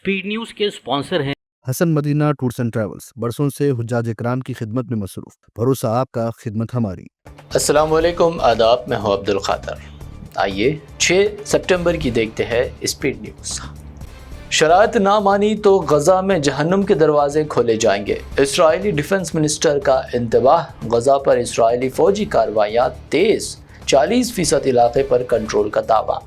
Speed news के sponsor हैं Hasan Madina tours and travels, बरसों से हुज्जाज इकराम की खिदमत में मसरूफ। भरोसा आपका, खिदमत हमारी। अस्सलाम वालेकुम, आदाब। मैं हूं अब्दुल खादर। आइए 6 सितंबर की देखते हैं स्पीड न्यूज़। शराइत ना मानी तो गजा में जहन्नुम के दरवाजे खोले जाएंगे। इस्राएली डिफेंस मिनिस्टर का इंतबाह। गजा पर इस्राएली फौजी कार्रवाइयाँ तेज, 40% इलाके पर कंट्रोल का दावा।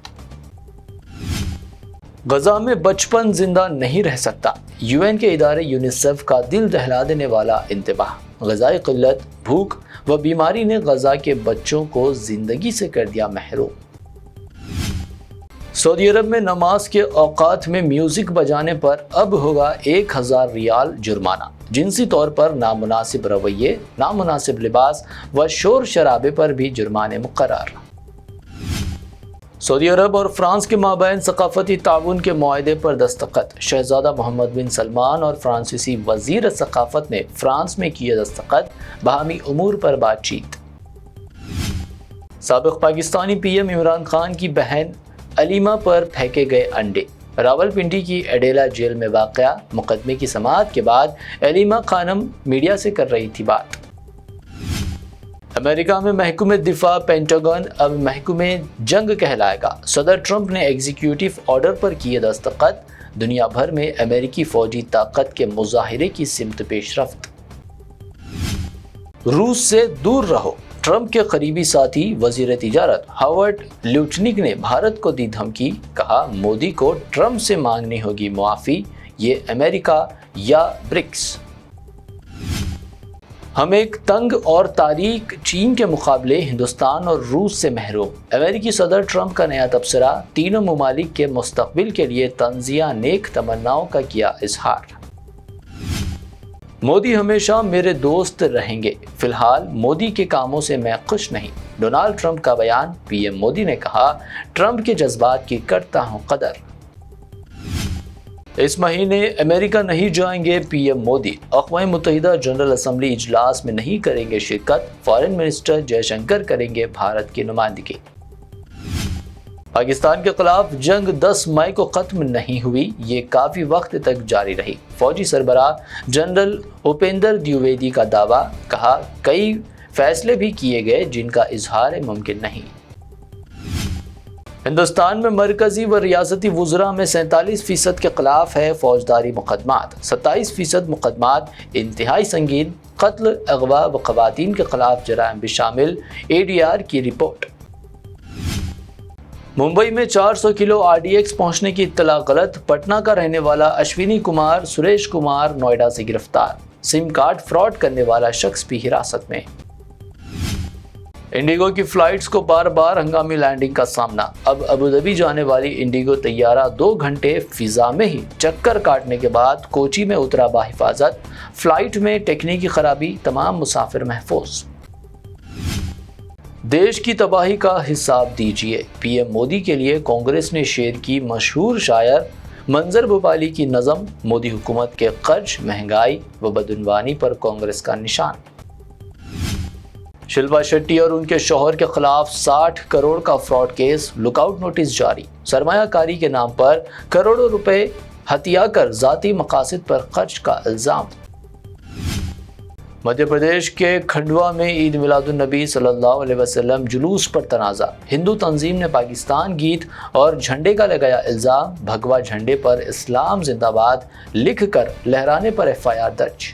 गजा में बचपन जिंदा नहीं रह सकता। यूएन के इदारे यूनिसेफ का दिल दहला देने वाला इंतबाह। ग़िज़ाई क़िल्लत, भूख व बीमारी ने गजा के बच्चों को जिंदगी से कर दिया महरूम। सऊदी अरब में नमाज के औकात में म्यूजिक बजाने पर अब होगा 1000 रियाल जुर्माना। जिनसी तौर पर नामुनासिब रवैये, नामुनासिब लिबास व शोर शराबे पर भी जुर्माने मुकर्रर। सऊदी अरब और फ्रांस के माबैन सकाफती ताउन के मुआहदे पर दस्तखत। शहजादा मोहम्मद बिन सलमान और फ्रांसीसी वजीर सकाफत ने फ्रांस में किए दस्तखत। बाहमी उमूर पर बातचीत। साबिक पाकिस्तानी पीएम इमरान खान की बहन अलीमा पर फेंके गए अंडे। रावलपिंडी की एडेला जेल में वाक़या। मुकदमे की समाअत के बाद अलीमा खानम मीडिया से कर रही थी बात। अमेरिका में महकूमे दिफा पेंटागन अब महकूमे जंग कहलाएगा। सदर ट्रंप ने एग्जीक्यूटिव ऑर्डर पर किए दस्तखत। दुनिया भर में अमेरिकी फौजी ताकत के मुजाहिरे की सिमत पेशरफ्त। रूस से दूर रहो। ट्रंप के करीबी साथी वजीर तिजारत हावर्ड ल्यूटनिक ने भारत को दी धमकी। कहा, मोदी को ट्रंप से मांगनी होगी मुआफ़ी, ये अमेरिका या ब्रिक्स। हम एक तंग और तारीक चीन के मुकाबले हिंदुस्तान और रूस से महरूम। अमेरिकी सदर ट्रंप का नया तबसरा। तीनों ममालिक के मुस्तकबिल के लिए तंजिया नेक तमन्नाओं का किया इजहार। मोदी हमेशा मेरे दोस्त रहेंगे, फिलहाल मोदी के कामों से मैं खुश नहीं। डोनाल्ड ट्रंप का बयान। पीएम मोदी ने कहा, ट्रंप के जज्बात की करता हूं कदर। इस महीने अमेरिका नहीं जाएंगे पीएम मोदी। अक़वाम मुत्तहिदा जनरल असम्बली इजलास में नहीं करेंगे शिरकत। फॉरेन मिनिस्टर जयशंकर करेंगे भारत की नुमाइंदगी। पाकिस्तान के खिलाफ जंग 10 मई को खत्म नहीं हुई, ये काफी वक्त तक जारी रही। फौजी सरबराह जनरल उपेंद्र द्विवेदी का दावा। कहा, कई फैसले भी किए गए जिनका इजहार मुमकिन नहीं। हिंदुस्तान में मरकजी व रियासती वुज़रा में 47% के खिलाफ है फौजदारी मुकदमात। 27% मुकदमात इंतहाई संगीन। कत्ल, अगवा व ख़वातीन के खिलाफ जराइम भी शामिल। ADR की रिपोर्ट। मुंबई में 400 किलो RDX पहुंचने की इत्तला गलत। पटना का रहने वाला अश्विनी कुमार सुरेश कुमार नोएडा से गिरफ्तार। सिम कार्ड फ्रॉड करने वाला शख्स भी हिरासत में। इंडिगो की फ्लाइट्स को बार बार हंगामी लैंडिंग का सामना। अब अबूधाबी जाने वाली इंडिगो तैयारा 2 घंटे फिजा में ही चक्कर काटने के बाद कोची में उतरा बाहिफाजत। फ्लाइट में टेक्निकी खराबी, तमाम मुसाफिर महफूज। देश की तबाही का हिसाब दीजिए। पीएम मोदी के लिए कांग्रेस ने शेर की मशहूर शायर मंजर भोपाली की नज़म। मोदी हुकूमत के कर्ज, महंगाई व बदउनवानी पर कांग्रेस का निशान। शिल्पा शेट्टी और उनके शौहर के खिलाफ 60 करोड़ का फ्रॉड केस। लुकआउट नोटिस जारी। सरमायाकारी के नाम पर करोड़ों रुपए हथिया कर जाती मकासद पर खर्च का इल्जाम। मध्य प्रदेश के खंडवा में ईद मिलादुन्नबी सल्लल्लाहु अलैहि वसल्लम जुलूस पर तनाज़ा। हिंदू तंजीम ने पाकिस्तान गीत और झंडे का लगाया इल्ज़ाम। भगवा झंडे पर इस्लाम जिंदाबाद लिख कर लहराने पर FIR दर्ज।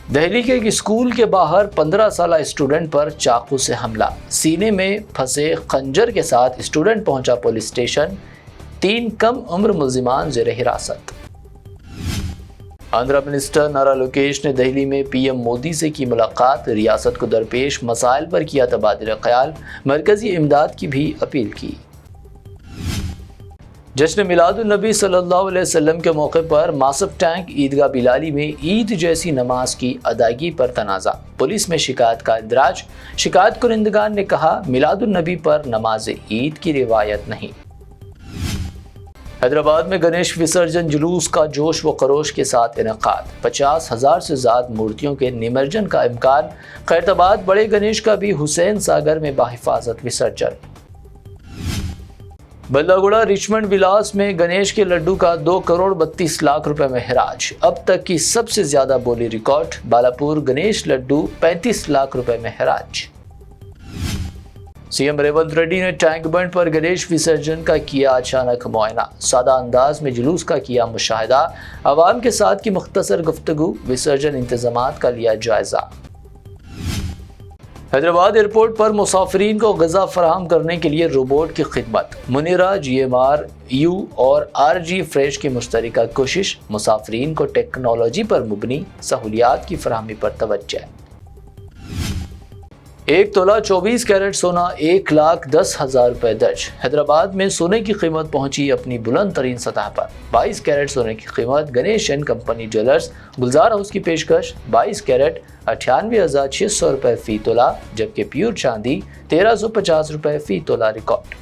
दिल्ली के एक स्कूल के बाहर 15 साल स्टूडेंट पर चाकू से हमला। सीने में फंसे खंजर के साथ स्टूडेंट पहुंचा पुलिस स्टेशन। 3 कम उम्र मुल्जिमान ज़ेर हिरासत। आंध्र मिनिस्टर नारा लोकेश ने दिल्ली में पीएम मोदी से की मुलाकात। रियासत को दरपेश मसाइल पर किया तबादला ख्याल। मरकजी इमदाद की भी अपील की। जश्न मिलादुन्नबी सल्लल्लाहु अलैहि वसल्लम के मौके पर मासब टैंक ईदगाह बिलाली में ईद जैसी नमाज की अदायगी पर तनाज़ा। पुलिस में शिकायत का इंदराज। शिकायत कुरिंदगान ने कहा, मिलादुन्नबी पर नमाज ईद की रिवायत नहीं। हैदराबाद में गणेश विसर्जन जुलूस का जोश व खरोश के साथ इनेकाद। 50,000 से ज़्यादा मूर्तियों के निमज्जन का इम्कान। खैरताबाद बड़े गणेश का भी हुसैन सागर में बाहिफाजत विसर्जन। बल्लागुड़ा रिचमंड विलास में गणेश के लड्डू का 2 करोड़ 32 लाख रुपए में हराज। अब तक की सबसे ज्यादा बोली रिकॉर्ड। बालापुर गणेश लड्डू 35 लाख रुपए में हराज। सीएम रेवंत रेड्डी ने टैंक बंड पर गणेश विसर्जन का किया अचानक मुआयना। सादा अंदाज में जुलूस का किया मुशाहिदा। आवाम के साथ की मुख्तसर गुफ्तगू। विसर्जन इंतजामात का लिया जायजा। हैदराबाद एयरपोर्ट पर मुसाफिरीन को ग़िज़ा फराहम करने के लिए रोबोट की खिदमत। मुनीरा, GMR, यू और RG फ्रेश की मुश्तरका कोशिश। मुसाफिरीन को टेक्नोलॉजी पर मुबनी सहूलियात की फराहमी पर तवज्जो। 1 तोला 24 कैरेट सोना 1,10,000 रुपए दर्ज। हैदराबाद में सोने की कीमत पहुंची अपनी बुलंद तरीन सतह पर। 22 कैरेट सोने की कीमत Ganesh and company jewellers Gulzar house की पेशकश 22 कैरेट 98,600 रुपए फी तोला, जबकि प्योर चांदी 1,350 रुपए फी तोला रिकॉर्ड।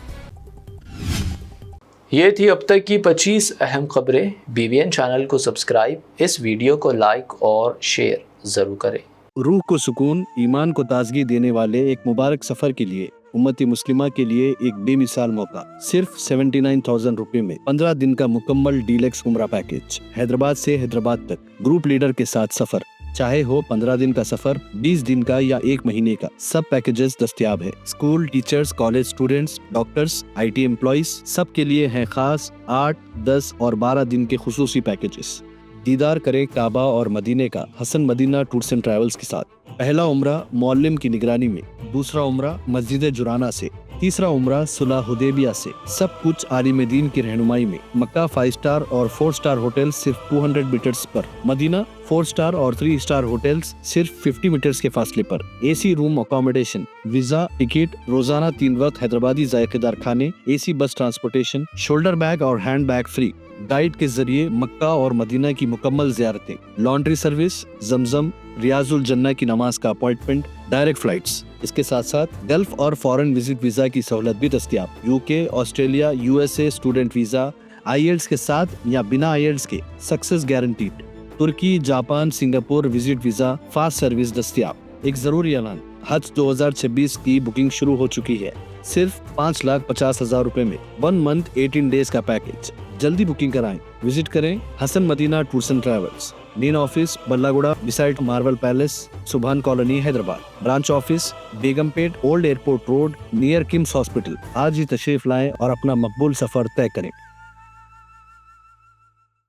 ये थी अब तक की 25 अहम खबरें। BBN चैनल को सब्सक्राइब, इस वीडियो को लाइक और शेयर जरूर करें। रूह को सुकून, ईमान को ताजगी देने वाले एक मुबारक सफर के लिए उम्मती मुस्लिमा के लिए एक बेमिसाल मौका। सिर्फ 79,000 रुपए में 15 दिन का मुकम्मल डीलक्स उम्रा पैकेज। हैदराबाद से हैदराबाद तक ग्रुप लीडर के साथ सफर, चाहे हो 15 दिन का सफर, 20 दिन का या 1 महीने का, सब पैकेजेस दस्तयाब है। School teachers, college students, doctors, IT employees, सब के लिए हैं खास 8, 10 और 12 दिन के खुसूसी पैकेजेस। दीदार करें काबा और मदीने का Hasan Madina tours and travels के साथ। पहला उम्रा मौल्लिम की निगरानी में, दूसरा उम्रा मस्जिद जुराना से, तीसरा उम्रा सुलह हुदैबिया से। सब कुछ आलिम दीन की रहनुमाई में। मक्का 5 स्टार और 4 स्टार होटल सिर्फ 200 मीटर्स पर। मदीना 4 स्टार और 3 स्टार होटल्स सिर्फ 50 मीटर्स के फासले पर। AC room accommodation, visa, ticket, रोजाना 3 वक्त हैदराबादी जायकेदार खाने, AC बस ट्रांसपोर्टेशन, शोल्डर बैग और हैंड बैग फ्री। गाइड के जरिए मक्का और मदीना की मुकम्मल ज़ियारतें, लॉन्ड्री सर्विस, जमजम, रियाजुल जन्ना की नमाज का अपॉइंटमेंट, डायरेक्ट फ्लाइट्स। इसके साथ साथ गल्फ और फॉरेन विजिट वीजा की सहूलत भी दस्तयाब। UK, Australia, USA student visa, IELTS के साथ या बिना IELTS के सक्सेस गारंटीड। तुर्की, Japan, Singapore visit visa, fast service दस्तयाब। एक जरूरी ऐलान, हज 2026 की बुकिंग शुरू हो चुकी है। सिर्फ 5,50,000 रुपए में 1 मंथ 18 डेज का पैकेज। जल्दी बुकिंग कराएं। विजिट करें Hasan Madina tours and travels. Main office Ballaguda beside marble palace, Subhan colony, Hyderabad. Branch office Begumpet, old airport road, near KIMS hospital. आज ही तशरीफ लाएं और अपना मकबूल सफर तय करें।